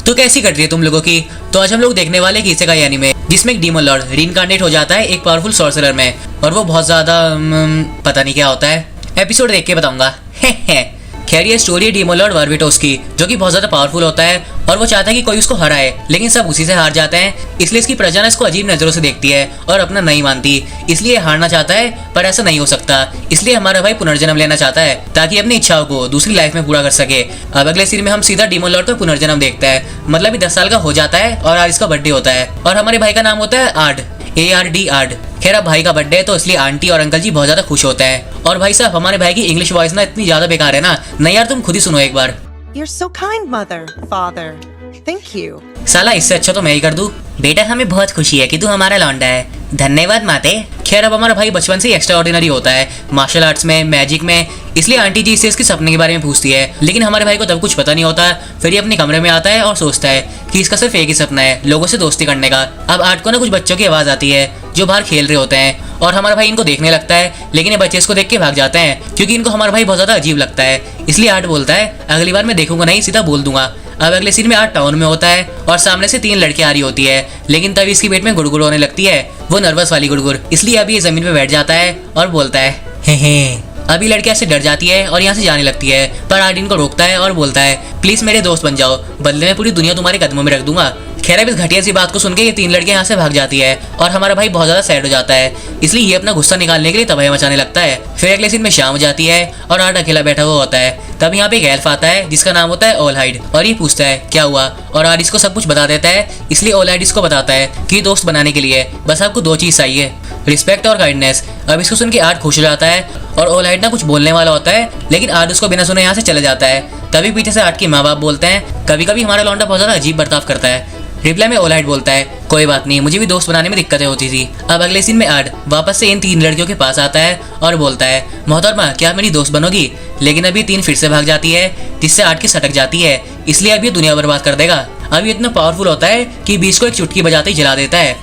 तो कैसी कट रही है तुम लोगों की? तो आज हम लोग देखने वाले एक इसेकाई एनीमे जिसमें एक डीमन लॉर्ड रीइंकार्नेट हो जाता है एक पावरफुल सॉर्सरर में, और वो बहुत ज्यादा पता नहीं क्या होता है, एपिसोड देख के बताऊंगा। खैर ये स्टोरी है डीमन लॉर्ड वार्विटोस की, जो कि बहुत ज्यादा पावरफुल होता है और वो चाहता है कि कोई उसको हराए, लेकिन सब उसी से हार जाते हैं। इसलिए इसकी प्रजा ना इसको अजीब नजरों से देखती है और अपना नहीं मानती, इसलिए हारना चाहता है, पर ऐसा नहीं हो सकता। इसलिए हमारा भाई पुनर्जन्म लेना चाहता है ताकि अपनी इच्छाओं को दूसरी लाइफ में पूरा कर सके। अब अगले सीन में हम सीधा डीमन लॉर्ड का पुनर्जन्म देखते हैं, मतलब ये 10 साल का हो जाता है और आज इसका बर्थडे होता है और हमारे भाई का नाम होता है आर्ड, ARD आर्ड। खैर अब भाई का बर्थडे है तो इसलिए आंटी और अंकल जी बहुत ज्यादा खुश होते हैं। और भाई साहब हमारे भाई की इंग्लिश वॉइस ना इतनी ज्यादा बेकार है ना, नहीं यार तुम खुद ही सुनो एक बार। You're so kind, mother, father. Thank you. साला इससे अच्छा तो मैं ही कर दूं। बेटा हमें बहुत खुशी है कि तू हमारा लौंडा है, धन्यवाद माते। खैर अब हमारा भाई बचपन से ही एक्स्ट्रा ऑर्डिनरी होता है मार्शल आर्ट्स में, मैजिक में, इसलिए आंटी जी इससे इसके सपने के बारे में पूछती है, लेकिन हमारे भाई को तब कुछ पता नहीं होता। फिर ये अपने कमरे में आता है और सोचता है कि इसका सिर्फ एक ही सपना है, लोगों से दोस्ती करने का। अब आर्ट को ना कुछ बच्चों की आवाज आती है जो बाहर खेल रहे होते हैं और हमारा भाई इनको देखने लगता है, लेकिन ये बच्चे इसको देख के भाग जाते हैं क्योंकि इनको हमारा भाई बहुत ज्यादा अजीब लगता है। इसलिए आर्ट बोलता है अगली बार मैं देखूंगा नहीं, सीधा बोल दूंगा। अब अगले सीन में आर्ट टाउन में होता है और सामने से 3 लड़कियां आ रही होती है, लेकिन तभी इसकी पेट में गुड़गुड़ होने लगती है, वो नर्वस वाली गुड़गुड़। इसलिए अभी ये जमीन पे बैठ जाता है और बोलता है हे। अभी लड़कियां से डर जाती है और यहाँ से जाने लगती है, पर आर्ट इनको रोकता है और बोलता है प्लीज मेरे दोस्त बन जाओ, बदले में पूरी दुनिया तुम्हारे कदमों में रख दूंगा। खैर अब इस घटिया सी बात को सुन के ये 3 लड़कियां यहाँ से भाग जाती है और हमारा भाई बहुत ज्यादा सैड हो जाता है, इसलिए ये अपना गुस्सा निकालने के लिए तबाही मचाने लगता है। फिर अगले सीन में शाम हो जाती है और आर्ट अकेला बैठा हुआ होता है। तब यहाँ पे एक एल्फ आता है जिसका नाम होता है ऑलहाइड, और ये पूछता है क्या हुआ, और आर्ट इसको सब कुछ बता देता है। इसलिए ऑलहाइड इसको बताता है कि दोस्त बनाने के लिए बस आपको 2 चीज चाहिए, रिस्पेक्ट और काइंडनेस। अब इसको सुन के आर्ट खुश हो जाता है और ऑलहाइड ना कुछ बोलने वाला होता है, लेकिन आर्ट उसको बिना सुने यहाँ से चले जाता है। तभी पीछे से आर्ट के माँ बाप बोलते हैं कभी कभी हमारा लौंडा बहुत ज्यादा अजीब बर्ताव करता है। रिप्लाई में ऑलहाइड बोलता है कोई बात नहीं, मुझे भी दोस्त बनाने में दिक्कतें होती थी। अब अगले सीन में आर्ट वापस से इन 3 लड़कियों के पास आता है और बोलता है मोहतरमा क्या मेरी दोस्त बनोगी, लेकिन अभी 3 फिर से भाग जाती है जिससे आर्ट की सटक जाती है, इसलिए अब ये दुनिया बर्बाद कर देगा। अब ये इतना पावरफुल होता है कि बीच को एक चुटकी बजाते ही जला देता है।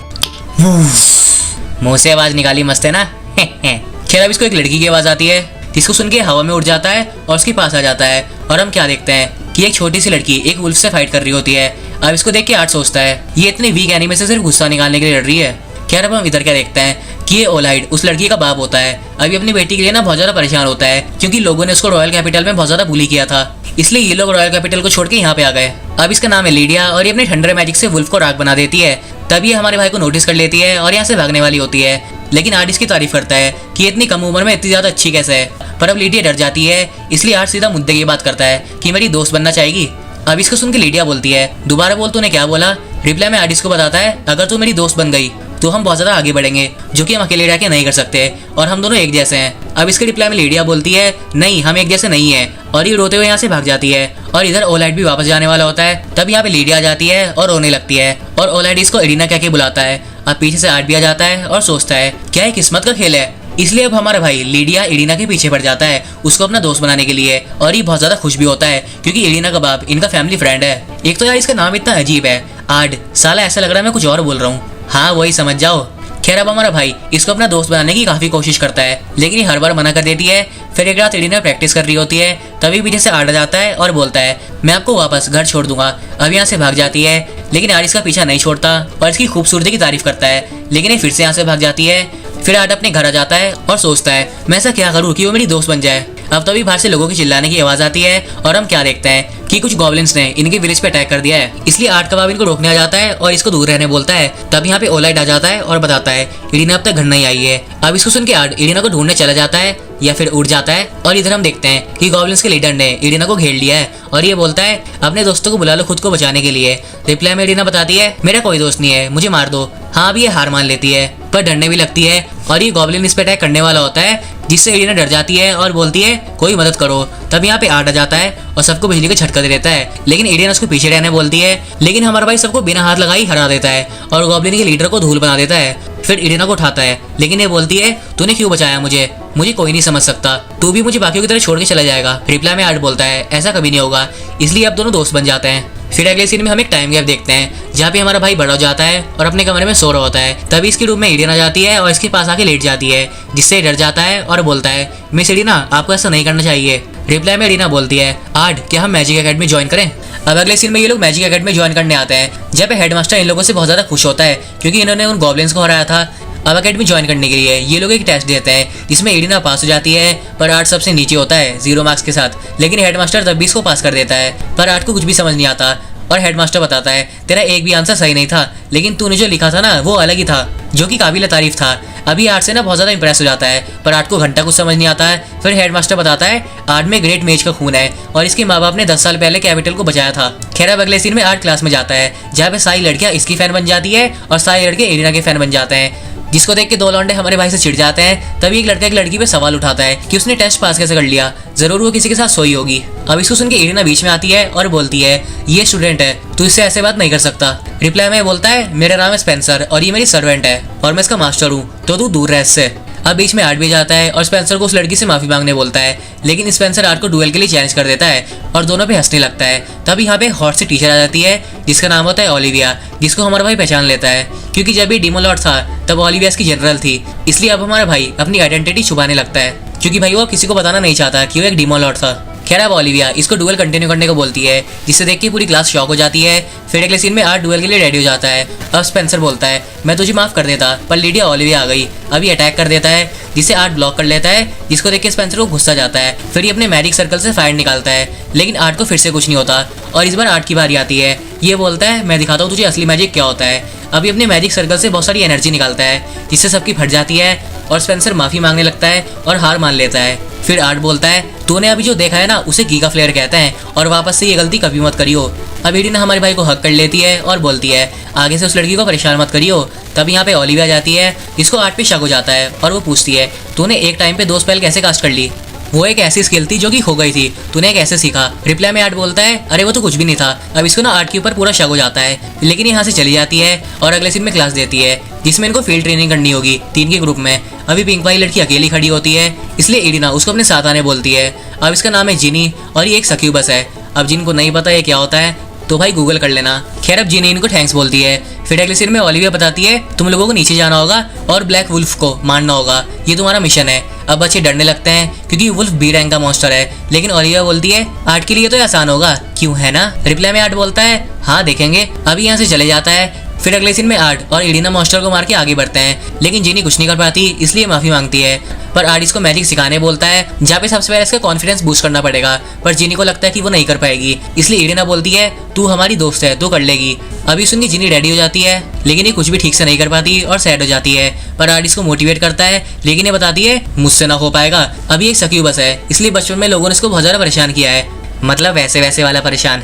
मुंह से आवाज निकाली मस्त है ना। खैर अब इसको एक लड़की की आवाज आती है जिसको सुन के हवा में उड़ जाता है और उसके पास आ जाता है, और हम क्या देखते हैं कि एक छोटी सी लड़की एक वुल्फ से फाइट कर रही होती है। अब इसको देख के आर्ट सोचता है ये इतने वीक एनिमे से सिर्फ गुस्सा निकालने के लिए लड़ रही है। खैर अब हम इधर क्या देखते हैं कि ये ऑलहाइड उस लड़की का बाप होता है। अभी अपनी बेटी के लिए ना बहुत ज्यादा परेशान होता है क्योंकि लोगों ने उसको रॉयल कैपिटल में बहुत ज्यादा बुली किया था, इसलिए ये लोग रॉयल कैपिटल को छोड़ के यहाँ पे आ गए। अब इसका नाम है लीडिया और ये अपने थंडर मैजिक से वुल्फ को राख बना देती है। तभी ये हमारे भाई को नोटिस कर लेती है और यहाँ से भागने वाली होती है, लेकिन आर्ट इसकी तारीफ करता है कि इतनी कम उम्र में इतनी ज्यादा अच्छी कैसे है। पर अब लीडिया डर जाती है, इसलिए आर्ट सीधा मुद्दे की बात करता है कि मेरी दोस्त बनना चाहेगी। अब इसको सुन के लीडिया बोलती है दोबारा बोल तूने क्या बोला। रिप्लाई में आर्ट इसको बताता है अगर तू मेरी दोस्त बन गई तो हम बहुत ज्यादा आगे बढ़ेंगे, जो कि हम अकेले रह के नहीं कर सकते और हम दोनों एक जैसे हैं। अब इसके रिप्लाई में लीडिया बोलती है नहीं हम एक जैसे नहीं है, और ये रोते हुए यहाँ से भाग जाती है। और इधर ऑलहाइड भी वापस जाने वाला होता है, तब यहाँ पे लीडिया आ जाती है और रोने लगती है और ऑलहाइड इसको एरिना कह के बुलाता है। अब पीछे से आर्ट भी आ जाता है और सोचता है क्या ये किस्मत का खेल है, इसलिए अब हमारा भाई लीडिया एरिना के पीछे पड़ जाता है उसको अपना दोस्त बनाने के लिए, और ये बहुत ज्यादा खुश भी होता है क्योंकि एरिना का बाप इनका फैमिली फ्रेंड है। एक तो यार इसका नाम इतना अजीब है आर्ड, साला ऐसा लग रहा है मैं कुछ और बोल रहा हूँ, हाँ वही समझ जाओ। खैर अब हमारा भाई इसको अपना दोस्त बनाने की काफी कोशिश करता है, लेकिन ये हर बार मना कर देती है। फिर एक रात एरिना प्रैक्टिस कर रही होती है, तभी पीछे से आर्ट आ जाता है और बोलता है मैं आपको वापस घर छोड़ दूंगा। अब यहाँ से भाग जाती है, लेकिन आर्ट इसका पीछा नहीं छोड़ता और इसकी खूबसूरती की तारीफ करता है, लेकिन ये फिर से यहाँ से भाग जाती है। फिर आर्ट अपने घर आ जाता है और सोचता है मैं ऐसा क्या करूँ कि वो मेरी दोस्त बन जाए। अब तभी बाहर से लोगों की चिल्लाने की आवाज आती है और हम क्या देखते हैं कि कुछ गॉब्लिन्स ने इनके विलेज पे अटैक कर दिया है, इसलिए आर्ट का बाप इनको रोकने आ जाता है और इसको दूर रहने बोलता है। तब यहाँ पे ऑलहाइड आ जाता है और बताता है एरिना अब तक घर नहीं आई है। अब इसको सुन के आर्ट एरिना को ढूंढने चला जाता है या फिर उड़ जाता है, और इधर हम देखते हैं कि गॉब्लिन्स के लीडर ने एरिना को घेर लिया है और ये बोलता है अपने दोस्तों को बुला लो खुद को बचाने के लिए। रिप्लाई में एरिना बताती है मेरा कोई दोस्त नहीं है, मुझे मार दो। हाँ अब ये हार मान लेती है, पर डरने भी लगती है और ये गॉब्लिन इस पे अटैक करने वाला होता है, जिससे एरिना डर जाती है और बोलती है कोई मदद करो। तब यहाँ पे आर्ट आ जाता है और सबको बिजली का झटका दे देता है, लेकिन एरिना उसको पीछे रहने बोलती है, लेकिन हमारा भाई सबको बिना हाथ लगाई हरा देता है और गॉब्लिन के लीडर को धूल बना देता है। फिर एरिना को उठाता है, लेकिन ये बोलती है तूने क्यों बचाया मुझे कोई नहीं समझ सकता, तू भी मुझे बाकियों की तरह छोड़ के चला जाएगा। रिप्लाई में आर्ट बोलता है ऐसा कभी नहीं होगा, इसलिए अब दोनों दोस्त बन जाते हैं। फिर अगले सीन में हम एक टाइम गैप देखते हैं जहाँ पे हमारा भाई बड़ा हो जाता है और अपने कमरे में सो रहा होता है। तभी इसकी रूम में एरिन आ जाती है और इसके पास आके लेट जाती है, जिससे डर जाता है और बोलता है मिस एरिना आपको ऐसा नहीं करना चाहिए। रिप्लाई में एरिना बोलती है आर्ट क्या हम मैजिक एकेडमी ज्वाइन करें। अब अगले सीन में ये लोग मैजिक एकेडमी ज्वाइन करने आते हैं, जहाँ पे हेडमास्टर इन लोगों से बहुत ज्यादा खुश होता है क्योंकि इन्होंने उन गॉब्लिन्स को हराया था। अब अकेडमी ज्वाइन करने के लिए ये लोग एक टेस्ट देते हैं जिसमें एडिना पास हो जाती है, पर आर्ट सबसे नीचे होता है 0 मार्क्स के साथ। लेकिन हेडमास्टर तब भी इसको पास कर देता है, पर आर्ट को कुछ भी समझ नहीं आता और हेडमास्टर बताता है तेरा एक भी आंसर सही नहीं था, लेकिन तूने जो लिखा था ना वो अलग ही था, जो कि काबिल तारीफ था। अभी आर्ट से ना बहुत ज़्यादा इंप्रेस हो जाता है, पर आर्ट को घंटा कुछ समझ नहीं आता है। फिर हेडमास्टर बताता है आर्ट में ग्रेट मेज का खून है और इसके माँ बाप ने 10 साल पहले कैपिटल को बचाया था। खैर अब अगले सीन में आर्ट क्लास में जाता है, जहाँ पे सारी लड़कियाँ इसकी फैन बन जाती है और सारे लड़के एरिना के फैन बन जाते हैं, जिसको देख के 2 लौंडे हमारे भाई से चिढ़ जाते हैं। तभी एक लड़का एक लड़की पे सवाल उठाता है कि उसने टेस्ट पास कैसे कर लिया, जरूर वो किसी के साथ सोई होगी। अब इसको सुन के एरिना बीच में आती है और बोलती है ये स्टूडेंट है, तू इससे ऐसे बात नहीं कर सकता। रिप्लाई में बोलता है मेरा नाम है स्पेंसर और ये मेरी सर्वेंट है और मैं इसका मास्टर हूँ, तो तू दूर रह इससे। अब बीच में आर्ट भी जाता है और स्पेंसर को उस लड़की से माफी मांगने बोलता है, लेकिन स्पेंसर आर्ट को डुएल के लिए चैलेंज कर देता है और दोनों पे हंसने लगता है। तब यहाँ पे हॉट से टीचर आ जाती है जिसका नाम होता है ओलिविया, जिसको हमारा भाई पहचान लेता है क्योंकि जब ये डीमन लॉर्ड था तब ओलिविया इसकी जनरल थी। इसलिए अब हमारा भाई अपनी आइडेंटिटी छुपाने लगता है क्योंकि भाई वो किसी को बताना नहीं चाहता कि वो एक डीमन लॉर्ड था। खैर अब ओलिविया इसको डुएल कंटिन्यू करने को बोलती है, जिससे देख के पूरी क्लास शॉक हो जाती है। फिर अगले सीन में आर्ट डुएल के लिए रेडी हो जाता है। अब स्पेंसर बोलता है मैं तुझे माफ कर देता, पर लीडिया ओलिविया आ गई। अभी अटैक कर देता है जिसे आर्ट ब्लॉक कर लेता है, जिसको देख के स्पेंसर को गुस्सा जाता है। फिर ये अपने मैजिक सर्कल से फायर निकालता है, लेकिन आर्ट को फिर से कुछ नहीं होता और इस बार आर्ट की बारी आती है। ये बोलता है मैं दिखाता हूँ तुझे असली मैजिक क्या होता है। अभी अपने मैजिक सर्कल से बहुत सारी एनर्जी निकालता है, जिससे सबकी फट जाती है और स्पेंसर माफी मांगने लगता है और हार मान लेता है। फिर आर्ट बोलता है तूने अभी जो देखा है ना उसे गीगा फ्लेयर कहते हैं और वापस से ये गलती कभी मत करियो। अब एडिना हमारे भाई को हक कर लेती है और बोलती है आगे से उस लड़की को परेशान मत करियो। तब यहाँ पे ओलिविया जाती है, जिसको आर्ट पे शक हो जाता है और वो पूछती है तूने एक टाइम पे 2 स्पेल कैसे कास्ट कर ली, वो एक ऐसी स्किल थी जो कि खो गई थी, तूने कैसे सीखा। रिप्लाई में आर्ट बोलता है अरे वो तो कुछ भी नहीं था। अब इसको ना आर्ट के ऊपर पूरा शक हो जाता है, लेकिन यहाँ से चली जाती है और अगले सीन में क्लास देती है जिसमें इनको फील्ड ट्रेनिंग करनी होगी 3 के ग्रुप में। अभी पिंक वाली लड़की अकेली खड़ी होती है, इसलिए एडिना उसको अपने साथ आने बोलती है। अब इसका नाम है जिनी और ये एक सक्यूबस है। अब जिनको नहीं पता ये क्या होता है तो भाई गूगल कर लेना। खैर अब जिनी इनको थैंक्स बोलती है। फिर अगले सीन में ओलिविया बताती है तुम लोगों को नीचे जाना होगा और ब्लैक वुल्फ को मारना होगा, ये तुम्हारा मिशन है। अब बच्चे डरने लगते हैं क्योंकि वुल्फ बी रैंक का मॉन्स्टर है, लेकिन ओलिविया बोलती है आर्ट के लिए तो आसान होगा, क्यों है ना। रिप्लाई में आर्ट बोलता है हाँ देखेंगे। अभी यहाँ से चले जाता है। फिर अगले सीन में आर्ट और एडिना मॉन्स्टर को मार के आगे बढ़ते हैं, लेकिन जिनी कुछ नहीं कर पाती, इसलिए माफी मांगती है। पर आर्ट इसको मैजिक सिखाने बोलता है, जहाँ पे सबसे पहले इसका कॉन्फिडेंस बूस्ट करना पड़ेगा, पर जिनी को लगता है कि वो नहीं कर पाएगी, इसलिए एडिना बोलती है तू हमारी दोस्त है, तू कर लेगी। अभी सुन के जिनी रेडी हो जाती है, लेकिन ये कुछ भी ठीक से नहीं कर पाती और सैड हो जाती है। पर आर्ट इसको मोटिवेट करता है, लेकिन ये बताती है मुझसे ना हो पाएगा, अभी एक सक्यूबस है, इसलिए बचपन में लोगों ने इसको बहुत ज़्यादा परेशान किया है, मतलब वैसे वैसे वाला परेशान।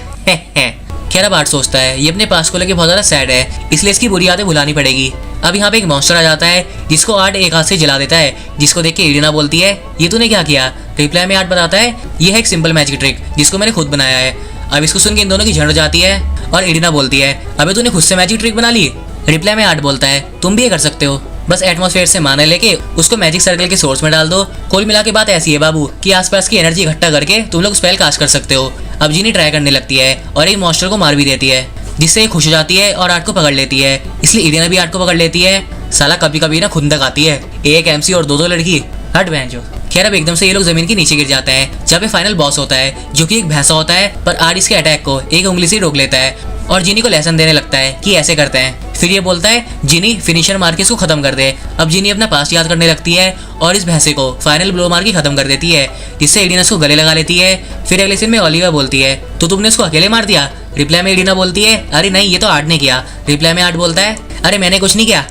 खैर अब आर्ट सोचता है ये अपने पास को लेके बहुत ज़्यादा सैड है, इसलिए इसकी बुरी यादें भुलानी पड़ेगी। अब यहाँ पे एक मॉन्स्टर आ जाता है जिसको आर्ट एक हाथ से जला देता है, जिसको देख के एडिना बोलती है ये तूने क्या किया। रिप्लाई में आर्ट बताता है ये है एक सिंपल मैजिक ट्रिक जिसको मैंने खुद बनाया है। अब इसको सुन के इन दोनों की झड़ हो जाती है और एडिना बोलती है अबे तूने खुद से मैजिक ट्रिक बना ली। रिप्लाई में आर्ट बोलता है तुम भी ये कर सकते हो, बस एटमॉस्फेयर से माने लेके उसको मैजिक सर्कल के सोर्स में डाल दो। कुल मिला के बात ऐसी है बाबू कि आसपास की एनर्जी इकट्ठा करके तुम लोग स्पेल कास्ट कर सकते हो। अब जिनी ट्राई करने लगती है और एक मॉन्स्टर को मार भी देती है, जिससे ये खुश हो जाती है और आर्ट को पकड़ लेती है, इसलिए एडिना भी आर्ट को पकड़ लेती है। साला कभी कभी ना खुंदक आती है, एक एमसी और 2 लड़की, हट बहन जो। खैर अब एकदम से ये लोग जमीन के नीचे गिर जाते हैं, जहाँ पे फाइनल बॉस होता है जो कि एक भैंसा होता है, पर आर्ट इसके अटैक को एक उंगली से रोक लेता है और जिनी को लेसन देने लगता है कि ऐसे करते हैं। फिर ये बोलता है जिनी फिनिशर मार के इसको खत्म कर दे। अब जिनी अपना पास्ट याद करने लगती है और इस भैंसे को फाइनल ब्लो मार के खत्म कर देती है, जिससे एडिना इसको गले लगा लेती है। फिर अगले सीन में ओलिविया बोलती है तो तुमने उसको अकेले मार दिया। रिप्लाई में एडिना बोलती है अरे नहीं ये तो आर्ट ने किया। रिप्लाई में आर्ट बोलता है अरे मैंने कुछ नहीं किया।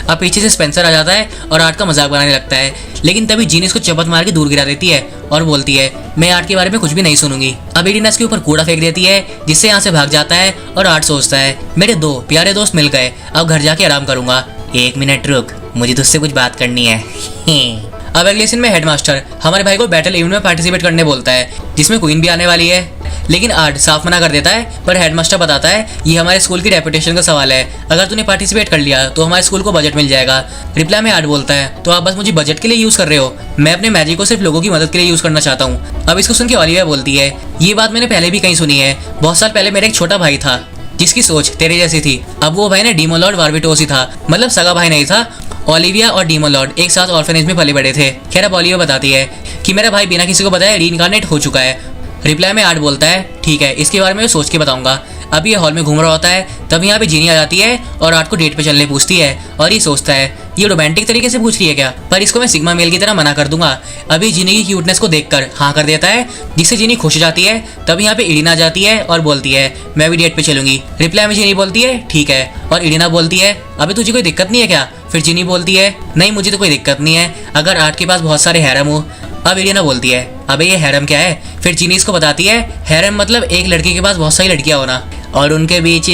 अब पीछे से स्पेंसर आ जाता है और आर्ट का मजाक बनाने लगता है, लेकिन तभी जीनी इसको चपत मार के दूर गिरा देती है और बोलती है मैं आर्ट के बारे में कुछ भी नहीं सुनूंगी। अब एडिना इसके ऊपर कूड़ा फेंक देती है, जिससे यहाँ से भाग जाता है और आर्ट सोचता है मेरे 2 प्यारे दोस्त मिल गए, अब घर जाके आराम करूंगा। 1 मिनट रुक, मुझे तुझसे कुछ बात करनी है। अब अगले सीन में हेडमास्टर हमारे भाई को बैटल इवेंट में पार्टिसिपेट करने बोलता है, जिसमें क्वीन भी आने वाली है, लेकिन आर्ट साफ मना कर देता है। पर हेडमास्टर बताता है ये हमारे स्कूल की रेपुटेशन का सवाल है, अगर तूने पार्टिसिपेट कर लिया तो हमारे स्कूल को बजट मिल जाएगा। रिप्लाई में आर्ट बोलता है तो आप बस मुझे बजट के लिए यूज कर रहे हो, मैं अपने मैजिक को सिर्फ लोगों की मदद के लिए यूज करना चाहता हूँ। अब इसको सुन के ओलिविया बोलती है ये बात मैंने पहले भी कहीं सुनी है, बहुत साल पहले मेरा एक छोटा भाई था जिसकी सोच तेरे जैसी थी। अब वो भाई ना डीमन लॉर्ड वार्विटोस ही था, मतलब सगा भाई नहीं था। ओलिविया और डीमन लॉर्ड एक साथ ऑर्फनेज में पले बड़े थे। खैर अब ओलिविया बताती है कि मेरा भाई बिना किसी को बताए रीइंकार्नेट हो चुका है, रिप्लाई में आर्ट बोलता है ठीक है, इसके बारे में मैं सोच के बताऊंगा। अभी ये हॉल में घूम रहा होता है, तब यहाँ पे जीनी आ जाती है और आर्ट को डेट पे चलने पूछती है। और ये सोचता है ये रोमांटिक तरीके से पूछ रही है क्या, पर इसको मैं सिग्मा मेल की तरह मना कर दूंगा। अभी जीनी की क्यूटनेस को देखकर हाँ कर देता है, जिससे जीनी खुश हो जाती है। तब यहाँ पे इरिना जाती है और बोलती है मैं भी डेट पे चलूंगी। रिप्लाई में जीनी बोलती है ठीक है, और इरिना बोलती है अभी तुझे कोई दिक्कत नहीं है क्या। फिर जीनी बोलती है नहीं मुझे तो कोई दिक्कत नहीं है, अगर आर्ट के पास बहुत सारे हैरम हो। अब इरिना बोलती है अबे ये हैरम क्या है। फिर जीनी इसको बताती है हैरम मतलब एक लड़के के पास बहुत सारी लड़कियां होना और उनके बीच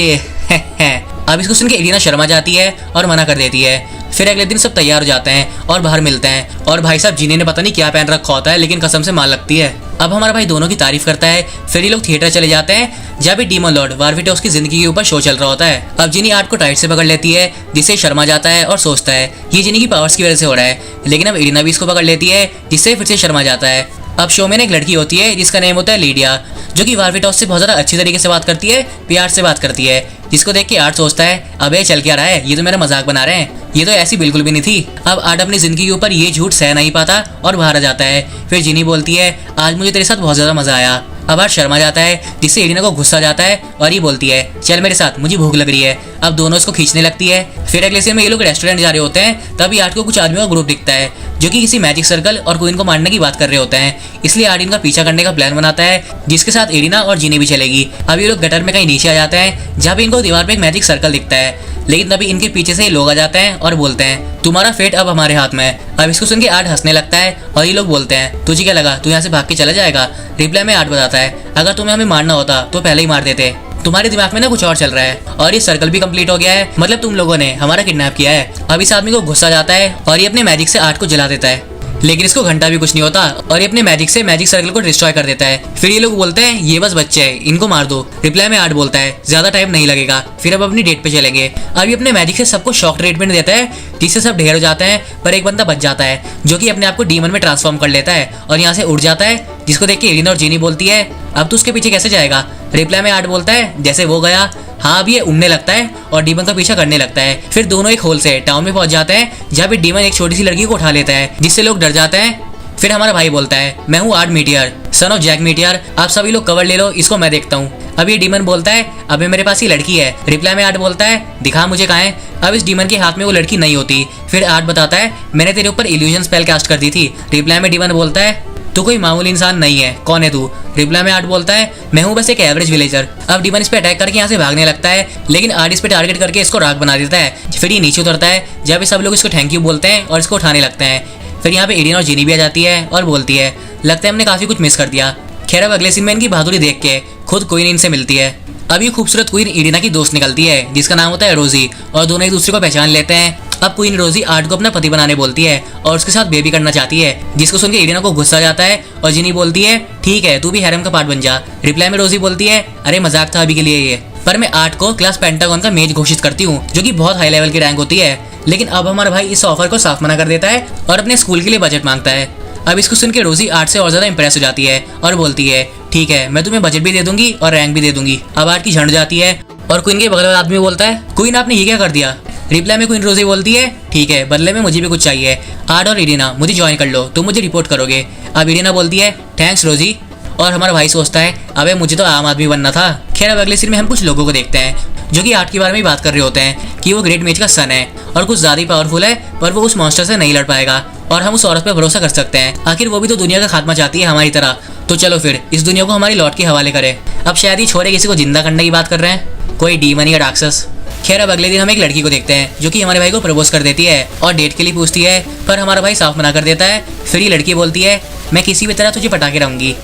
अब इसको सुन के इरिना शर्मा जाती है और मना कर देती है। फिर अगले दिन सब तैयार हो जाते हैं और बाहर मिलते हैं, और भाई साहब जीनी ने पता नहीं क्या पहन रखा होता है, लेकिन कसम से मार लगती है। अब हमारा भाई दोनों की तारीफ करता है। फिर ये लोग थिएटर चले जाते हैं जहाँ भी डीमन लॉर्ड वारविटोस की जिंदगी के ऊपर शो चल रहा होता है। अब जीनी आर्ट को टाइट से पकड़ लेती है, जिससे शर्मा जाता है और सोचता है ये जीनी की पावर्स की वजह से हो रहा है। लेकिन अब इरिना भी इसको पकड़ लेती है, जिससे फिर से शर्मा जाता है। अब शो में एक लड़की होती है जिसका नेम होता है लीडिया, जो कि वारविटोस से बहुत ज़्यादा अच्छी तरीके से बात करती है, प्यार से बात करती है। जिसको देख के आर्ट सोचता है अबे चल क्या रहा है, ये तो मेरा मजाक बना रहे हैं, ये तो ऐसी बिल्कुल भी नहीं थी। अब आर्ट अपनी जिंदगी के ऊपर ये झूठ सह नहीं पाता और बाहर आ जाता है। फिर जीनी बोलती है आज मुझे तेरे साथ बहुत ज़्यादा मजा आया। अब आर्ट शर्मा जाता है, जिससे इरिना को गुस्सा जाता है और ये बोलती है चल मेरे साथ, मुझे भूख लग रही है। अब दोनों इसको खींचने लगती है। फिर अगले सीन में ये लोग रेस्टोरेंट जा रहे होते हैं, तभी आर्ट को कुछ आदमियों का ग्रुप दिखता है जो कि किसी मैजिक सर्कल और क्वीन को मारने की बात कर रहे होते हैं। इसलिए आर्ट इनका पीछा करने का प्लान बनाता है, जिसके साथ इरिना और जीनी भी चलेगी। अब ये लोग गटर में कहीं नीचे आ जाते हैं, जहाँ पे इनको दीवार पे एक मैजिक सर्कल दिखता है। लेकिन तभी इनके पीछे से लोग आ जाते हैं और बोलते हैं तुम्हारा फेट अब हमारे हाथ में है। अब इसको सुन के आर्ट हंसने लगता है और ये लोग बोलते हैं तुझे क्या लगा तू यहाँ से भाग के चला जाएगा। रिप्लाई में आर्ट बताता है अगर तुम्हें हमें मारना होता तो पहले ही मार देते, तुम्हारे दिमाग में ना कुछ और चल रहा है। और ये सर्कल भी कंप्लीट हो गया है, मतलब तुम लोगों ने हमारा किडनैप किया है। अब इस आदमी को गुस्सा जाता है और ये अपने मैजिक से आर्ट को जला देता है, लेकिन इसको घंटा भी कुछ नहीं होता और ये अपने मैजिक से मैजिक सर्कल को डिस्ट्रॉय कर देता है। फिर ये लोग बोलते हैं ये बस बच्चे हैं, इनको मार दो। रिप्लाई में आर्ट बोलता है ज्यादा टाइम नहीं लगेगा, फिर अब अपनी डेट पे चलेंगे। अब ये अपने मैजिक से सबको शॉक ट्रीटमेंट देता है, जिससे सब ढेर हो जाते हैं, पर एक बंदा बच जाता है जो कि अपने आप को डीमन में ट्रांसफॉर्म कर लेता है और यहाँ से उड़ जाता है। जिसको देख के इरिना और जीनी बोलती है अब तो उसके पीछे कैसे जाएगा। रिप्लाई में आर्ट बोलता है जैसे वो गया, हाँ अब ये उड़ने लगता है और डीमन का पीछा करने लगता है। फिर दोनों एक होल से टाउन में पहुंच जाते हैं, जहाँ पे डीमन एक छोटी सी लड़की को उठा लेता है, जिससे लोग डर जाते हैं। फिर हमारा भाई बोलता है मैं हूँ Art Meteor, son of Jack Meteor, आप सभी लोग कवर ले लो, इसको मैं देखता हूँ। अब ये डीमन बोलता है अबे मेरे पास ये लड़की है। रिप्लाई में आर्ट बोलता है दिखा मुझे कहाँ है। अब इस डीमन के हाथ में वो लड़की नहीं होती। फिर आर्ट बताता है मैंने तेरे ऊपर इल्यूजन स्पेल कास्ट कर दी थी। रिप्लाई में डीमन बोलता है तू कोई मामूली इंसान नहीं है, कौन है तू। रिप्लाई में आर्ट बोलता है मैं हूँ बस एक एवरेज विलेजर। अब डीमन इस पे अटैक करके यहाँ से भागने लगता है, लेकिन आर्ट इस पे टारगेट करके इसको राख बना देता है। फिर ये नीचे उतरता है, जब सब लोग इसको थैंक यू बोलते हैं और इसको उठाने लगते हैं। फिर यहाँ पे इरिना और जीनी भी आ जाती है और बोलती है लगता है हमने काफी कुछ मिस कर दिया। खैर अब अगले सीन में इनकी बहादुरी देख के खुद क्वीन इनसे मिलती है। अब ये खूबसूरत क्वीन इरिना की दोस्त निकलती है, जिसका नाम होता है रोजी, और दोनों एक दूसरे को पहचान लेते हैं। अब क्वीन रोजी आर्ट को अपना पति बनाने बोलती है और उसके साथ बेबी करना चाहती है, जिसको सुनकर इरिना को गुस्सा जाता है और जीनी बोलती है ठीक है तू भी हैरम का पार्ट बन जा। रिप्लाई में रोजी बोलती है अरे मजाक था अभी के लिए ये, पर मैं आर्ट को क्लास पेंटागन का मेज घोषित करती हूँ, जो कि बहुत हाई लेवल की रैंक होती है। लेकिन अब हमारा भाई इस ऑफर को साफ मना कर देता है और अपने स्कूल के लिए बजट मांगता है। अब इसको सुनकर रोजी आर्ट से और ज्यादा इंप्रेस हो जाती है और बोलती है ठीक है मैं तुम्हें बजट भी दे दूंगी और रैंक भी दे दूंगी। अब आर्ट की झंड जाती है और क्वीन के बगल वाला आदमी बोलता है क्वीन आपने ये क्या कर दिया। रिप्लाई में क्वीन रोजी बोलती है ठीक है बदले में मुझे भी कुछ चाहिए, आर्ट और इरिना मुझे ज्वाइन कर लो, तुम मुझे रिपोर्ट करोगे। अब इरिना बोलती है थैंक्स रोजी, और हमारा भाई सोचता है अबे मुझे तो आम आदमी बनना था। खैर अब अगले सीन में हम कुछ लोगों को देखते हैं जो कि आर्ट के बारे में बात कर रहे होते हैं कि वो ग्रेट मेज का सन है और कुछ ज़्यादा ही पावरफुल है, पर वो उस मॉन्स्टर से नहीं लड़ पाएगा और हम उस औरत पर भरोसा कर सकते हैं। आखिर वो भी तो दुनिया का खात्मा चाहती है हमारी तरह, तो चलो फिर इस दुनिया को हमारी लौट के हवाले करें। अब शायद ये छोरे किसी को जिंदा करने की बात कर रहे हैं, कोई डीमन या राक्षस। खैर अब अगले दिन हम एक लड़की को देखते हैं जो कि हमारे भाई को प्रपोज कर देती है और डेट के लिए पूछती है, पर हमारा भाई साफ मना कर देता है। फिर ये लड़की बोलती है मैं किसी भी तरह तुझे पटा के रहूंगी।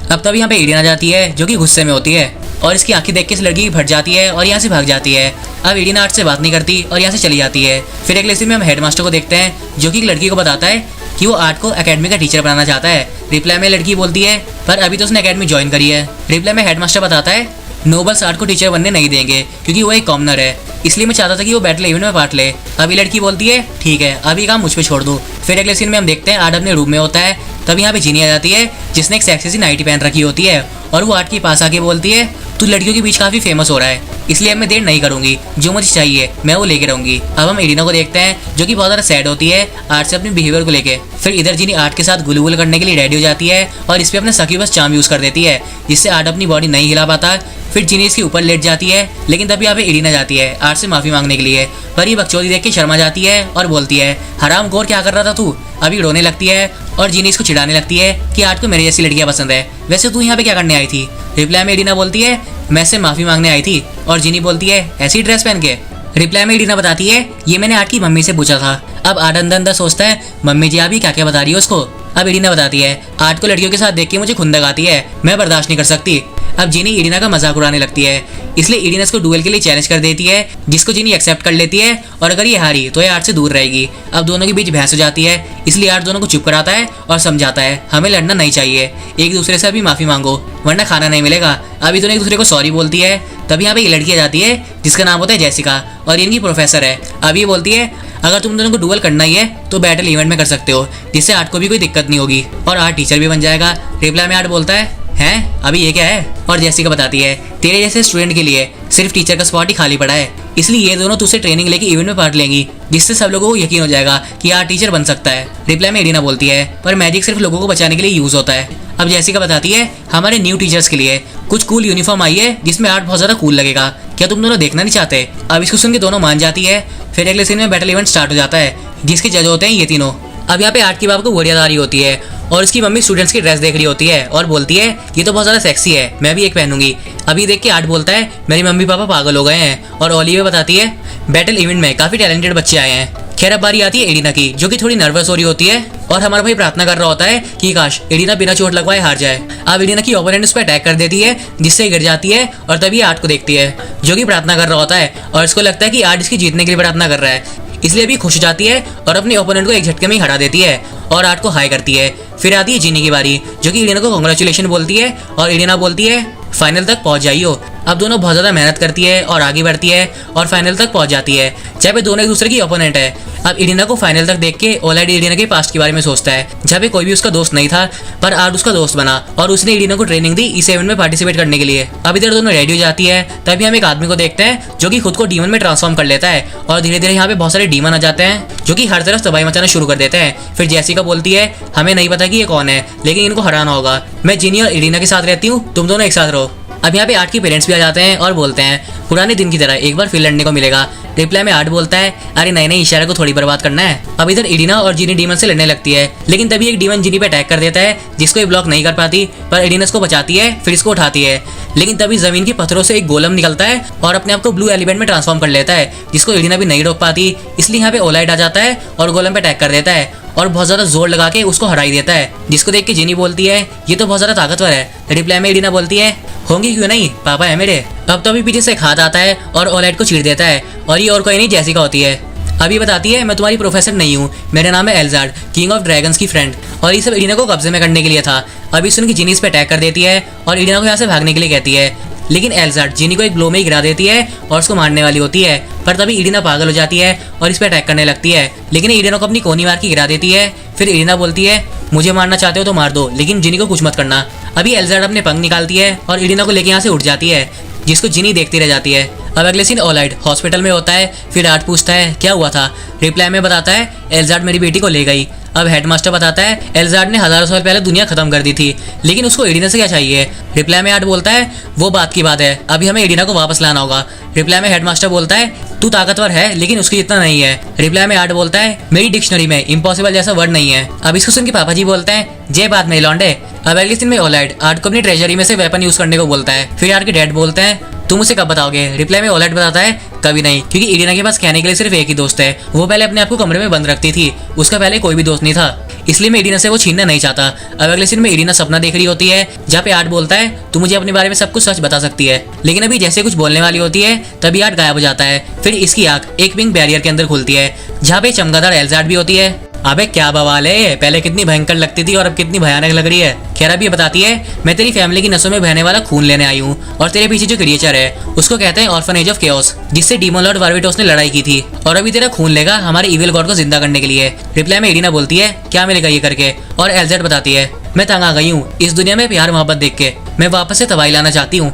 अब तभी यहाँ पे इरिना जाती है जो कि गुस्से में होती है और इसकी आंखें देख के इस लड़की फट जाती है और यहाँ से भाग जाती है। अब इरिना आर्ट से बात नहीं करती और यहाँ से चली जाती है। फिर अगले सीन में हम हेडमास्टर को देखते हैं जो कि एक लड़की को बताता है कि वो आर्ट को एकेडमी का टीचर बनाना चाहता है। रिप्लाई में लड़की बोलती है पर अभी तो उसने एकेडमी ज्वाइन करी है। रिप्लाई में हेडमास्टर बताता है नोबल्स आर्ट को टीचर बनने नहीं देंगे क्योंकि वो एक कॉमनर है, इसलिए मैं चाहता था कि वो बैटल इवेंट में पार्ट ले। अभी लड़की बोलती है ठीक है अभी काम मुझ पे छोड़ दो। फिर अगले सीन में हम देखते हैं आर्ट अपने रूम में होता है, तब यहाँ पे जीनी आ जाती है जिसने एक सेक्सी सी नाइटी पहन रखी होती है और वो आर्ट के पास आके बोलती है तू लड़कियों के बीच काफी फेमस हो रहा है, इसलिए अब मैं देर नहीं करूंगी, जो मुझे चाहिए मैं वो लेके रहूंगी। अब हम एरिना को देखते हैं जो कि बहुत ज्यादा सैड होती है आर्ट से अपने बिहेवियर को लेके। फिर इधर जिनी आर्ट के साथ गुलगुल करने के लिए रेडी हो जाती है और इस पे अपना सक्यूबस चार्म यूज कर देती है, जिससे आर्ट अपनी बॉडी नहीं हिला पाता। फिर जिनी इसके ऊपर लेट जाती है, लेकिन तभी यहाँ पे एरिना जाती है आर्ट से माफी मांगने के लिए, पर ये बकचोदी देख के शर्मा जाती है और बोलती है, हराम खोर क्या कर रहा था तू। अभी रोने लगती है और जिनी इसको चिढ़ाने लगती है कि आर्ट को मेरी जैसी लड़कियां पसंद है, वैसे तू यहाँ पे क्या करने आई थी। रिप्लाई में एरिना बोलती है, मैं इससे माफी मांगने आई थी, और जिनी बोलती है, ऐसी ड्रेस पहन के। रिप्लाई में एरिना बताती है, ये मैंने आर्ट की मम्मी से पूछा था। अब आर्ट अंदर अंदर सोचता है, मम्मी जी अभी क्या क्या बता रही है उसको। अब एरिना बताती है, आर्ट को लड़कियों के साथ देख के मुझे खुंदक आती है, मैं बर्दाश्त नहीं कर सकती। अब जिनी इरिना का मजाक उड़ाने लगती है, इसलिए इरिना इसको डुएल के लिए चैलेंज कर देती है, जिसको जिनी एक्सेप्ट कर लेती है, और अगर ये हारी तो ये आर्ट से दूर रहेगी। अब दोनों के बीच बहस हो जाती है, इसलिए आर्ट दोनों को चुप कराता है और समझाता है, हमें लड़ना नहीं चाहिए, एक दूसरे से अभी माफी मांगो वरना खाना नहीं मिलेगा। अभी दोनों एक दूसरे को सॉरी बोलती है। तभी यहाँ पे ये लड़की आ जाती है जिसका नाम होता है जेसिका, और इनकी प्रोफेसर है। अब ये बोलती है, अगर तुम दोनों को डुएल करना ही है तो बैटल इवेंट में कर सकते हो, जिससे आर्ट को भी कोई दिक्कत नहीं होगी और आर्ट टीचर भी बन जाएगा। रिप्लाई में आर्ट बोलता है, हैं अभी ये क्या है। और जेसिका बताती है, तेरे जैसे स्टूडेंट के लिए सिर्फ टीचर का स्पॉट ही खाली पड़ा है, इसलिए ये दोनों तुझसे ट्रेनिंग लेके इवेंट में पार्ट लेंगी, जिससे सब लोगों को यकीन हो जाएगा कि आर्ट टीचर बन सकता है। रिप्लाई में एरिना बोलती है, पर मैजिक सिर्फ लोगों को बचाने के लिए यूज होता है। अब जेसिका बताती है, हमारे न्यू टीचर्स के लिए कुछ कूल यूनिफॉर्म आई है जिसमें आर्ट बहुत ज्यादा कूल लगेगा, क्या तुम दोनों देखना नहीं चाहते। अब इसको सुन के दोनों मान जाती है। फिर अगले सीन में बैटल इवेंट स्टार्ट हो जाता है, जिसके जज होते हैं ये तीनों। अब यहाँ पे आर्ट की बाप को वरीदारी होती है और इसकी मम्मी स्टूडेंट्स की ड्रेस देख रही होती है और बोलती है, ये तो बहुत ज़्यादा सेक्सी है, मैं भी एक पहनूंगी। अभी देख के आर्ट बोलता है, मेरी मम्मी पापा पागल हो गए हैं। और ओलिविया बताती है, बैटल इवेंट में काफ़ी टैलेंटेड बच्चे आए हैं। खैर अब बारी आती है एरिना की, जो कि थोड़ी नर्वस हो रही होती है और हमारा भाई प्रार्थना कर रहा होता है कि काश एरिना बिना चोट लगवाए हार जाए। अब एरिना की ओपोनेंट उस पर अटैक कर देती है, जिससे गिर जाती है और तभी आर्ट को देखती है, जो कि प्रार्थना कर रहा होता है और इसको लगता है कि आर्ट इसकी जीतने के लिए प्रार्थना कर रहा है, इसलिए अभी खुश हो जाती है और अपने ओपोनेंट को एक झटके में ही हरा देती है और आर्ट को हाई करती है। फिर आती है जिनी की बारी, जो कि एरिना को कांग्रेचुलेशन बोलती है और एरिना बोलती है, फाइनल तक पहुंच जाइयो। अब दोनों बहुत ज़्यादा मेहनत करती है और आगे बढ़ती है और फाइनल तक पहुंच जाती है, जहाँ पे दोनों एक दूसरे की ओपोनेंट है। अब एरिना को फाइनल तक देख के ओलाइड एरिना के पास्ट के बारे में सोचता है, जहाँ पे कोई भी उसका दोस्त नहीं था, पर आर्ट उसका दोस्त बना और उसने एरिना को ट्रेनिंग दी इस इवेंट में पार्टिसिपेट करने के लिए। अब इधर दोनों रेडी हो जाती है, तभी हम एक आदमी को देखते हैं जो कि खुद को डीमन में ट्रांसफॉर्म कर लेता है और धीरे धीरे यहाँ पे बहुत सारे डीमन आ जाते हैं, जो कि हर तरफ तबाही मचाना शुरू कर देते हैं। फिर जेसिका बोलती है, हमें नहीं पता कि ये कौन है, लेकिन इनको हराना होगा, मैं जिनी और एरिना के साथ रहती हूँ, तुम दोनों एक साथ रहो। अब यहाँ पे आर्ट के पेरेंट्स भी आ जाते हैं और बोलते हैं, पुराने दिन की तरह एक बार फिर लड़ने को मिलेगा। रिप्लाई में आर्ट बोलता है, अरे नए नए इशारे को थोड़ी बर्बाद करना है। अब इधर एरिना और जिनी डीमन से लड़ने लगती है, लेकिन तभी एक डीमन जिनी पे अटैक कर देता है, जिसको ये ब्लॉक नहीं कर पाती, पर एरिना इसको बचाती है, फिर इसको उठाती है। लेकिन तभी जमीन के पत्थरों से एक गोलम निकलता है और अपने आप को ब्लू एलिमेंट में ट्रांसफॉर्म कर लेता है, जिसको एरिना भी नहीं रोक पाती, इसलिए यहाँ पे ओलाइड आ जाता है और गोलम पे अटैक कर देता है और बहुत ज्यादा जोर लगा के उसको हराई देता है, जिसको देख के जिनी बोलती है, ये तो बहुत ज्यादा ताकतवर है। रिप्लाई में एरिना बोलती है, होंगी क्यों नहीं, पापा है मेरे। अब तो अभी पीछे से एक हाथ आता है और ओलाइड को चीर देता है, और ये और कोई नहीं जेसिका होती है। अभी बताती है, मैं तुम्हारी प्रोफेसर नहीं हूँ, मेरा नाम है एल्जार्ड, किंग ऑफ ड्रैगन्स की फ्रेंड, और ये सब एरिना को कब्जे में करने के लिए था। अभी सुन की जिनी इस पे अटैक कर देती है और एरिना को यहाँ से भागने के लिए कहती है, लेकिन एल्जार्ड जिनी को एक ब्लो में ही गिरा देती है और उसको मारने वाली होती है, पर तभी एरिना पागल हो जाती है और इस पे अटैक करने लगती है, लेकिन एरिना को अपनी कोनी मार के गिरा देती है। फिर एरिना बोलती है, मुझे मारना चाहते हो तो मार दो, लेकिन जिनी को कुछ मत करना। अभी एल्जार्ड अपने पंख निकालती है और एरिना को लेके यहाँ से उठ जाती है, जिसको जिनी देखती रह जाती है। अब अगले सीन ओलाइड हॉस्पिटल में होता है। फिर आर्ट पूछता है, क्या हुआ था। रिप्लाई में बताता है, एल्जार्ड मेरी बेटी को ले गई। अब हेडमास्टर बताता है, एल्जार्ड ने हजारों साल पहले दुनिया खत्म कर दी थी, लेकिन उसको एरिना से क्या चाहिए। रिप्लाई में आर्ट बोलता है, वो बात की बात है, अभी हमें एरिना को वापस लाना होगा। रिप्लाई में हेडमास्टर बोलता है, तू ताकतवर है लेकिन उसकी इतना नहीं है। रिप्लाई में आर्ट बोलता है, मेरी डिक्शनरी में इम्पॉसिबल जैसा वर्ड नहीं है। अब इसको सुन के पापा जी बोलते हैं, जय बात मेरे लौंडे। अब अगले दिन में ओलाइड आर्ट को अपनी ट्रेजरी में से वेपन यूज करने को बोलता है। फिर आर्ट के डैड बोलते हैं, तुम उसे कब बताओगे। रिप्लाई में ओलाइड बताता है, कभी नहीं, क्योंकि एरिना के पास कहने के लिए सिर्फ एक ही दोस्त है, वो पहले अपने आप को कमरे में बंद रखती थी, उसका पहले कोई भी दोस्त नहीं था, इसलिए मैं एरिना से वो छीनना नहीं चाहता। अब अगले सीन में एरिना सपना देख रही होती है, जहाँ पे आर्ट बोलता है, तू मुझे अपने बारे में सब कुछ सच बता सकती है, लेकिन अभी जैसे कुछ बोलने वाली होती है तभी आर्ट गायब हो जाता है। फिर इसकी आंख एक पिंक बैरियर के अंदर खुलती है, जहाँ पे चमगादड़ एल्जार्ड भी होती है। अबे क्या बवाल है, पहले कितनी भयंकर लगती थी और अब कितनी भयानक लग रही है। खैर अभी बताती है, मैं तेरी फैमिली की नसों में बहने वाला खून लेने आई हूँ, और तेरे पीछे जो क्रिएचर है उसको कहते हैं ऑर्फनेज ऑफ केओस, जिससे डीमन लॉर्ड वार्विटोस ने लड़ाई की थी, और अभी तेरा खून लेगा हमारे इविल गॉड को जिंदा करने के लिए। रिप्लाई में एरिना बोलती है, क्या मिलेगा ये करके, और एल्जार्ड बताती है, मैं तंग आ गई हूँ इस दुनिया में प्यार मोहब्बत देख के, मैं वापस से तबाही लाना चाहती हूँ।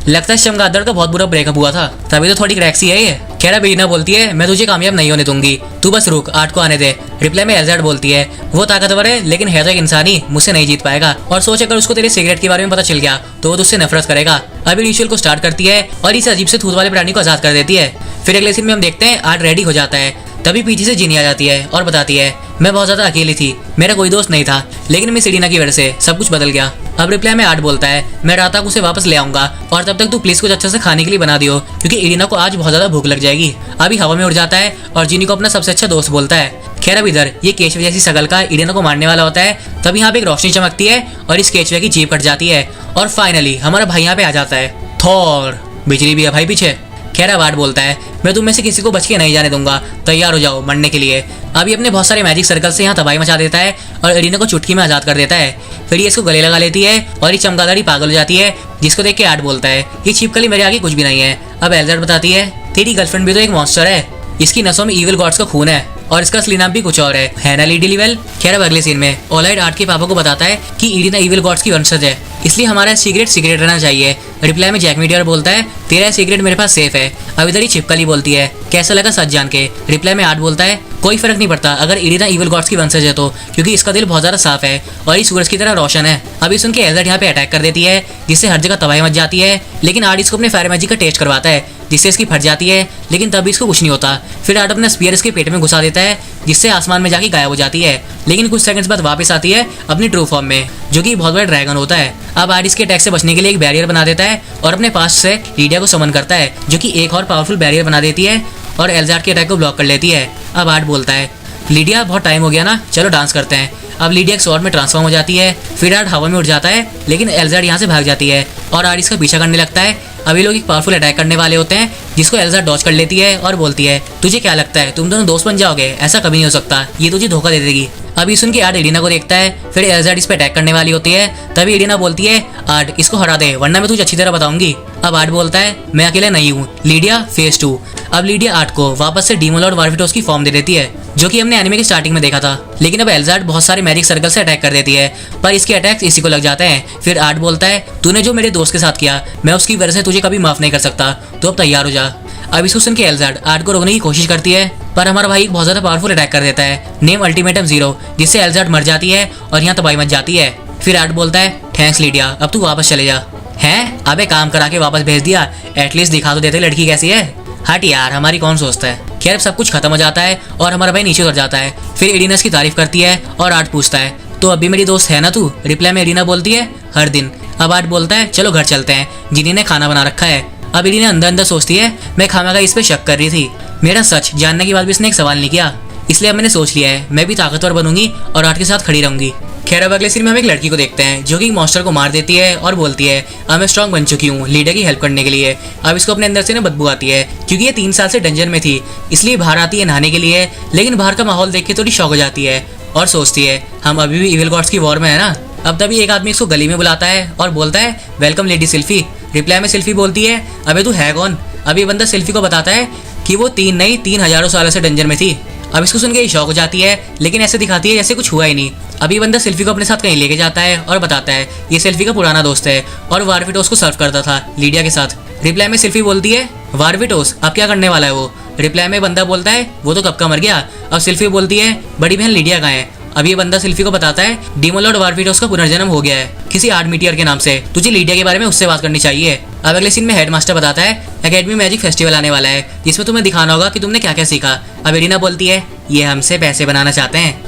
लगता है चमगादड़ का बहुत बुरा ब्रेकअप हुआ था, तभी तो थोड़ी क्रैक्सी है ये। खैर अब इरीना बोलती है मैं तुझे कामयाब नहीं होने दूंगी, तू बस रुक, आर्ट को आने दे। रिप्लाई में एल्जार्ड बोलती है वो ताकतवर है लेकिन है तो एक इंसानी, मुझसे नहीं जीत पाएगा। और सोच अगर उसको तेरे सिगरेट के बारे में पता चल गया तो वो तुझसे नफरत करेगा। अभी रिचुअल को स्टार्ट करती है और इस अजीब से थूत वाले प्राणी को आजाद कर देती है। फिर अगले सीन में हम देखते हैं आर्ट रेडी हो जाता है, तभी पीछे से जिनी आ जाती है और बताती है मैं बहुत ज्यादा अकेली थी, मेरा कोई दोस्त नहीं था, लेकिन मिस इरीना की वजह से सब कुछ बदल गया। अब रिप्लाई में आर्ट बोलता है मैं रात तक उसे वापस ले आऊंगा और तब तक तू प्लीज कुछ अच्छा से खाने के लिए बना दियो, क्योंकि इरीना को आज बहुत ज्यादा भूख लग जाएगी। अभी हवा में उड़ जाता है और जिनी को अपना सबसे अच्छा दोस्त बोलता है। खैर अब इधर ये केचवे जैसी शकल का इरीना को मारने वाला होता है, तब यहाँ पे एक रोशनी चमकती है और इस केचवे की जीभ कट जाती है और फाइनली हमारा भाई यहाँ पे आ जाता है। थॉर, बिजली भी है भाई पीछे। खैर अब आर्ट बोलता है मैं तुम में से किसी को बच के नहीं जाने दूंगा, तैयार हो जाओ मरने के लिए। अभी अपने बहुत सारे मैजिक सर्कल से यहाँ तबाही मचा देता है और इरीना को चुटकी में आजाद कर देता है। फिर ये इसको गले लगा लेती है और ये चमगादड़ी पागल हो जाती है, जिसको देख के आर्ट बोलता है ये छिपकली मेरे आगे कुछ भी नहीं है। अब एल्जार्ड बताती है तेरी गर्लफ्रेंड भी तो एक मॉन्स्टर है, इसकी नसों में इविल गॉड्स का खून है और इसका असली नाम भी कुछ और है ना लेडी लिवेल। खैर अब अगले सीन में ओलाइड आर्ट के पापा को बताता है कि इरीना इविल गॉड्स की वंशज है, इसलिए हमारा सीक्रेट रहना चाहिए। रिप्लाई में जैक मीडियर बोलता है तेरा सीक्रेट मेरे पास सेफ है। अब इधर ही छिपकली बोलती है कैसा लगा सच जान के। रिप्लाई में आर्ट बोलता है कोई फर्क नहीं पड़ता अगर इरीना इविल गॉड्स की वंशज है तो, क्योंकि इसका दिल बहुत ज्यादा साफ है और इस सूरज की तरह रोशन है। अभी सुन के एल्जार्ड यहाँ पे अटैक कर देती है, जिससे हर जगह तबाही मच जाती है। लेकिन आर्ट इसको अपने फायर मैजिक का टेस्ट करवाता है, जिससे इसकी फट जाती है, लेकिन तभी इसको कुछ नहीं होता। फिर आर्ट अपना स्पीयर इसके पेट में घुसा देता है, जिससे आसमान में जाके गायब हो जाती है। लेकिन कुछ सेकंड्स बाद वापस आती है अपनी ट्रू फॉर्म में, जो कि बहुत बड़ा ड्रैगन होता है। अब आर्ट इसके अटैक से बचने के लिए एक बैरियर बना देता है और अपने पास से लीडिया को समन करता है, जो कि एक और पावरफुल बैरियर बना देती है और एल्जार्ड के अटैक को ब्लॉक कर लेती है। अब आर्ट बोलता है लीडिया बहुत टाइम हो गया ना, चलो डांस करते हैं। अब लीडिया एक स्वॉर्ड में ट्रांसफॉर्म हो जाती है। फिर आर्ट हवा में उड़ जाता है, लेकिन एल्जार्ड यहाँ से भाग जाती है और आर्ट इसका पीछा करने लगता है। अभी लोग एक पावरफुल अटैक करने वाले होते हैं, जिसको एल्जार्ड डॉज कर लेती है और बोलती है तुझे क्या लगता है तुम दोनों दोस्त बन जाओगे, ऐसा कभी नहीं हो सकता, ये तुझे धोखा दे देगी। अभी सुन के आर्ट इरीना को देखता है, फिर एल्जार्ड इस पे अटैक करने वाली होती है, तभी इरीना बोलती है आर्ट इसको हरा दे वरना मैं तुझे अच्छी तरह बताऊंगी। अब आर्ट बोलता है मैं अकेला नहीं हूँ, लीडिया फेज 2। अब लीडिया आर्ट को वापस से डीमन लॉर्ड वारविटोस की फॉर्म दे देती है, जो कि हमने एनिमे के स्टार्टिंग में देखा था। लेकिन अब एल्जार्ड बहुत सारे मैजिक सर्कल से अटैक कर देती है, पर इसके अटैक्स इसी को लग जाते हैं। फिर आर्ट बोलता है तूने जो मेरे दोस्त के साथ किया मैं उसकी वजह से तुझे कभी माफ नहीं कर सकता, तो अब तैयार हो जा। अब इसको सुन के एल्जार्ड आर्ट को रोकने की कोशिश करती है, पर हमारा भाई बहुत ज्यादा पावरफुल अटैक कर देता है, नेम अल्टीमेटम 0, जिससे एल्जार्ड मर जाती है और यहाँ तबाही मच जाती है। फिर आर्ट बोलता है थैंक्स लीडिया, अब तू वापस चले जा। हैं अबे काम करा के वापस भेज दिया, एटलीस्ट दिखा तो देते लड़की कैसी है। हट यार हमारी कौन सोचता है। खैर सब कुछ खत्म हो जाता है और हमारा भाई नीचे उतर जाता है। फिर इरीना की तारीफ करती है और आर्ट पूछता है तो अभी मेरी दोस्त है ना तू। रिप्लाई में इरीना बोलती है हर दिन। अब आर्ट बोलता है चलो घर चलते हैं, जिनी ने खाना बना रखा है। अब इरीना अंदर अंदर सोचती है मैं खामा का इस पे शक कर रही थी, मेरा सच जानने के बाद भी इसने एक सवाल नहीं किया, इसलिए अब मैंने सोच लिया है मैं भी ताकतवर बनूंगी और आर्ट के साथ खड़ी रहूंगी। खैर अब अगले सीन में हम एक लड़की को देखते हैं, जो कि मॉन्स्टर को मार देती है और बोलती है अब मैं स्ट्रॉन्ग बन चुकी हूँ लीडर की हेल्प करने के लिए। अब इसको अपने अंदर से ना बदबू आती है, क्योंकि ये 3 साल से डंजन में थी, इसलिए बाहर आती है नहाने के लिए। लेकिन बाहर का माहौल देख के थोड़ी शॉक हो जाती है और सोचती है हम अभी भी इविल गॉड्स की वॉर में है ना। अब तभी एक आदमी इसको गली में बुलाता है और बोलता है वेलकम लेडी सिल्फी। रिप्लाई में सिल्फी बोलती है अबे तू है कौन। अब ये बंदा सिल्फी को बताता है कि वो 3 नहीं 3000 सालों से डंजन में थी। अब इसको सुन के शौक हो जाती है, लेकिन ऐसे दिखाती है जैसे कुछ हुआ ही नहीं। अभी बंदा सेल्फी को अपने साथ कहीं लेके जाता है और बताता है ये सेल्फी का पुराना दोस्त है और वारविटोस को सर्व करता था लीडिया के साथ। रिप्लाई में सेल्फी बोलती है वारविटोस अब क्या करने वाला है वो। रिप्लाई में बंदा बोलता है वो तो कब का मर गया। अब सेल्फी बोलती है बड़ी बहन लीडिया कहाँ है। अब ये बंदा सेल्फी को बताता है डीमन लॉर्ड वारविटोस का पुनर्जन्म हो गया है किसी आर्ट मीटियर के नाम से, तुझे लीडिया के बारे में उससे बात करनी चाहिए। अब अगले सीन में हेडमास्टर बताता है एकेडमी मैजिक फेस्टिवल आने वाला है, जिसमें तुम्हें दिखाना होगा कि तुमने क्या क्या सीखा। अब इरीना बोलती है ये हमसे पैसे बनाना चाहते हैं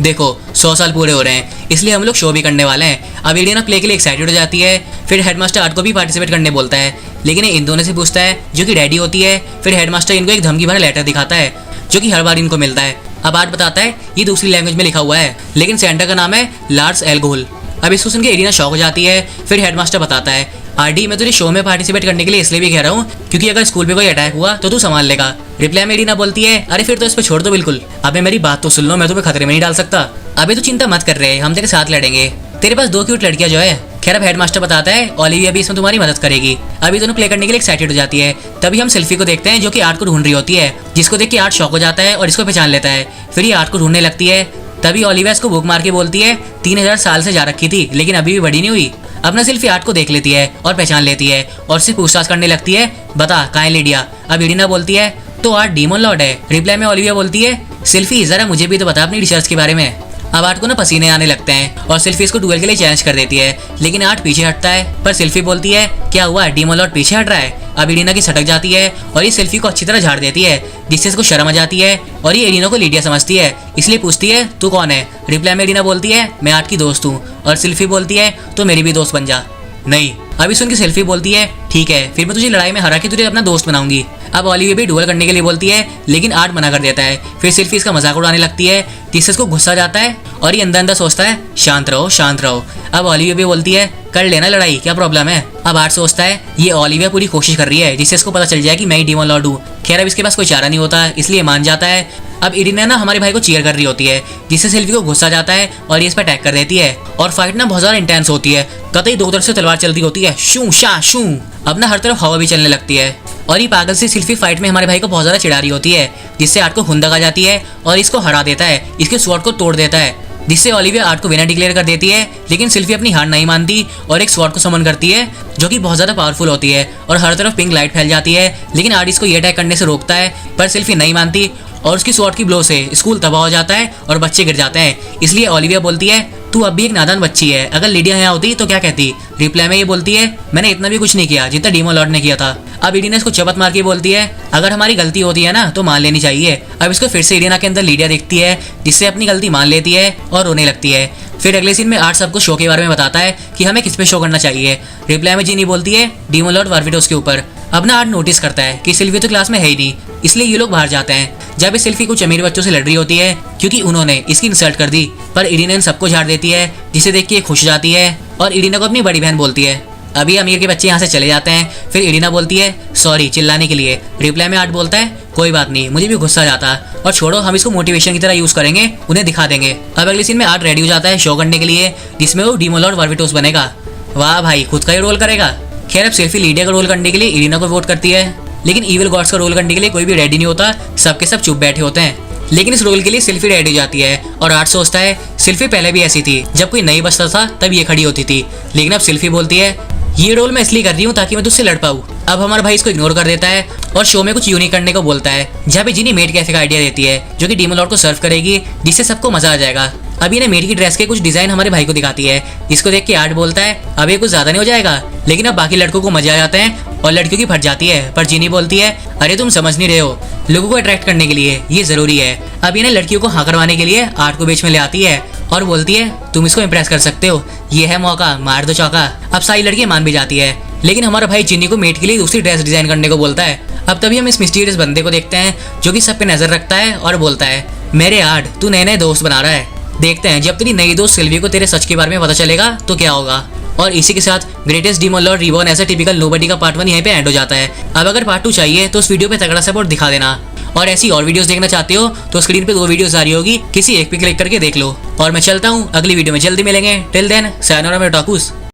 देखो 100 साल पूरे हो रहे हैं, इसलिए हम लोग शो भी करने वाले हैं। अब इरीना प्ले के लिए एक्साइटेड हो जाती है। फिर हेडमास्टर आर्ट को भी पार्टिसिपेट करने बोलता है, लेकिन ये इन दोनों से पूछता है जो कि डैडी होती है। फिर हेडमास्टर इनको एक धमकी भरा लेटर दिखाता है, जो कि हर बार इनको मिलता है। अब आर्ट बताता है ये दूसरी लैंग्वेज में लिखा हुआ है, लेकिन सेंटर का नाम है लार्स एल्गोल। अब इसको सुन के इरीना शॉक हो जाती है। फिर हेडमास्टर बताता है आरडी मैं तुझे शो में पार्टिसिपेट करने के लिए इसलिए भी कह रहा हूँ क्योंकि अगर स्कूल पे कोई अटैक हुआ तो तू संभाल लेगा। रिप्लाई में इरीना बोलती है अरे फिर तो इस पे छोड़ दो बिल्कुल, अबे मेरी बात तो सुन लो, मैं तुम्हें खतरे में नहीं डाल सकता। अबे तू चिंता मत कर रहे, हम तेरे साथ लड़ेंगे, तेरे पास 2 क्यूट लड़कियां जो है। खैर अब हेडमास्टर बताता है ओलिविया भी इसमें तुम्हारी मदद करेगी। अभी दोनों प्ले करने के लिए एक्साइटेड हो जाती है। तभी हम सेल्फी को देखते हैं जो कि आर्ट को ढूंढ रही होती है, जिसको देख के आर्ट शॉक हो जाता है और इसको पहचान लेता है। फिर ये आर्ट को ढूंढने लगती है। तभी ओलिविया इसको भूख मार के बोलती है 3000 साल से जा रखी थी लेकिन अभी भी बड़ी नहीं हुई। अपना सेल्फी आर्ट को देख लेती है और पहचान लेती है और उससे पूछताछ करने लगती है, बता कहाँ है लिडिया। अब इरिना बोलती है तो आर्ट डीमन लॉर्ड है। रिप्लाई में ओलिविया बोलती है, सेल्फी जरा मुझे भी तो बता अपनी रिसर्च के बारे में। अब आर्ट को ना पसीने आने लगते हैं और सेल्फी इसको डुएल के लिए चैलेंज कर देती है, लेकिन आर्ट पीछे हटता है। पर सेल्फी बोलती है, क्या हुआ डीमन लॉर्ड पीछे हट रहा है। अब इरिना की सटक जाती है और ये सेल्फी को अच्छी तरह झाड़ देती है, जिससे इसको शर्म आ जाती है और ये इरिना को लिडिया समझती है, इसलिए पूछती है तू कौन है। रिप्लाई में इरिना बोलती है, मैं आर्ट की दोस्त हूँ। और सेल्फी बोलती है तो मेरी भी दोस्त बन जा। नहीं। अभी सुन के सेल्फी बोलती है, ठीक है फिर मैं तुझे लड़ाई में हरा के तुझे अपना दोस्त बनाऊंगी। अब ओलिविया भी डुएल करने के लिए बोलती है, लेकिन आर्ट मना कर देता है। फिर सेल्फी इसका मजाक उड़ाने लगती है, जिससे इसको गुस्सा जाता है और ये अंदर अंदर सोचता है, शांत रहो शांत रहो। अब ओलिविया भी बोलती है, कर लेना लड़ाई, क्या प्रॉब्लम है। अब आर्ट सोचता है ये ओलिविया पूरी कोशिश कर रही है, जिससे इसको पता चल जाए कि मैं ही डीमन लॉर्ड हूँ। खैर अब इसके पास कोई चारा नहीं होता, इसलिए मान जाता है। अब इरिना ना हमारे भाई को चीयर कर रही होती है, जिससे सेल्फी को गुस्सा जाता है और ये इस पर अटैक कर देती है। और फाइट ना बहुत ज्यादा इंटेंस होती है, कतई दो तरफ से तलवार चल रही होती है, शू शा शू। अब ना हर तरफ हवा भी चलने लगती है और ये पागल से सेल्फी फाइट में हमारे भाई को बहुत ज्यादा चिढ़ा रही होती है, जिससे आर्ट को खुंदक आ जाती है और इसको हरा देता है, इसके स्वॉर्ड को तोड़ देता है, जिससे ओलिविया आर्ट को विनर डिक्लेयर कर देती है। लेकिन सेल्फी अपनी हार नहीं मानती और एक स्वॉर्ड को समन करती है, जो कि बहुत ज्यादा पावरफुल होती है और हर तरफ पिंक लाइट फैल जाती है। लेकिन आर्ट इसको ये अटैक करने से रोकता है, पर सेल्फी नहीं मानती और उसकी स्वॉर्ड की ब्लो से स्कूल तबाह हो जाता है और बच्चे गिर जाते हैं। इसलिए ओलिविया बोलती है, तू अब भी एक नादान बच्ची है, अगर लिडिया यहाँ होती तो क्या कहती। रिप्लाई में ये बोलती है, मैंने इतना भी कुछ नहीं किया जितना डीमन लॉर्ड ने किया था। अब इरिना इसको चपत मार के बोलती है, अगर हमारी गलती होती है ना तो मान लेनी चाहिए। अब इसको फिर से इरिना के अंदर लिडिया दिखती है, जिससे अपनी गलती मान लेती है और रोने लगती है। फिर अगले सीन में आर्ट सबको शो के बारे में बताता है कि हमें किस पे शो करना चाहिए। रिप्लाई में जीनी बोलती है, डीमन लॉर्ड वार्विटोस के ऊपर। अब ना आर्ट नोटिस करता है कि सिल्वी तो क्लास में है ही नहीं, इसलिए ये लोग बाहर जाते हैं। जब इस सेल्फी कुछ अमीर बच्चों से लड़ रही होती है, क्योंकि उन्होंने इसकी इंसल्ट कर दी, पर इरिना इन सबको झाड़ देती है, जिसे देख के ये खुश जाती है और इरिना को अपनी बड़ी बहन बोलती है। अभी अमीर के बच्चे यहाँ से चले जाते हैं। फिर इरिना बोलती है, सॉरी चिल्लाने के लिए। रिप्लाई में आर्ट बोलता है, कोई बात नहीं, मुझे भी गुस्सा जाता और छोड़ो, हम इसको मोटिवेशन की तरह यूज करेंगे, उन्हें दिखा देंगे। अब अगले सीन में आर्ट रेडी हो जाता है शो करने के लिए, जिसमें वो डीमन लॉर्ड वार्विटोस बनेगा। वाह भाई, खुद का ही रोल करेगा। खैर अब सेल्फी लिडिया का रोल करने के लिए इरिना को वोट करती है, लेकिन इविल गॉड्स का रोल करने के लिए कोई भी रेडी नहीं होता, सबके सब चुप बैठे होते हैं। लेकिन इस रोल के लिए सेल्फी रेडी हो जाती है और आर्ट सोचता है, सेल्फी पहले भी ऐसी थी, जब कोई नहीं बचता था तब ये खड़ी होती थी। लेकिन अब सेल्फी बोलती है, ये रोल मैं इसलिए कर रही हूँ ताकि मैं तुझसे लड़ पाऊँ। अब हमारा भाई इसको इग्नोर कर देता है और शो में कुछ यूनिक करने को बोलता है, जहाँ पे जिनी मेड कैफे का आइडिया देती है, जो कि डीमन लॉर्ड को सर्व करेगी, जिससे सबको मजा आ जाएगा। अब इन्हें मेड की ड्रेस के कुछ डिजाइन हमारे भाई को दिखाती है, जिसको देख के आर्ट बोलता है, अब ये कुछ ज्यादा नहीं हो जाएगा। लेकिन अब बाकी लड़कों को मजा आ जाते हैं और लड़कियों की फट जाती है, पर जिनी बोलती है, अरे तुम समझ नहीं रहे हो, लोगों को अट्रैक्ट करने के लिए ये जरूरी है। अब इन्हें लड़कियों को हाँ करवाने के लिए आर्ट को बीच में ले आती है और बोलती है, तुम इसको इम्प्रेस कर सकते हो, ये है मौका, मार दो चौका। अब सारी लड़कियां मान भी जाती है, लेकिन हमारा भाई जिनी को मेट के लिए दूसरी ड्रेस डिजाइन करने को बोलता है। अब तभी हम इस मिस्टीरियस बंदे को देखते हैं, जो कि सब पे नजर रखता है और बोलता है, मेरे आर्ट तू नए नए दोस्त बना रहा है, देखते हैं जब तेरी नई दोस्त सिल्वी को तेरे सच के बारे में पता चलेगा तो क्या होगा। और इसी के साथ ग्रेटेस्ट डीमन लॉर्ड रिबॉर्न ऐसा टिपिकल नोबडी का पार्ट 1 यहीं पे एंड हो जाता है। अब अगर पार्ट 2 चाहिए तो उस वीडियो पे तगड़ा सपोर्ट दिखा देना, और ऐसी और वीडियोस देखना चाहते हो तो स्क्रीन पे 2 वीडियोस आ रही होगी, किसी एक पे क्लिक करके देख लो। और मैं चलता हूँ, अगली वीडियो में जल्दी मिलेंगे। टिल देन सायोनारा मेरे टाकूस।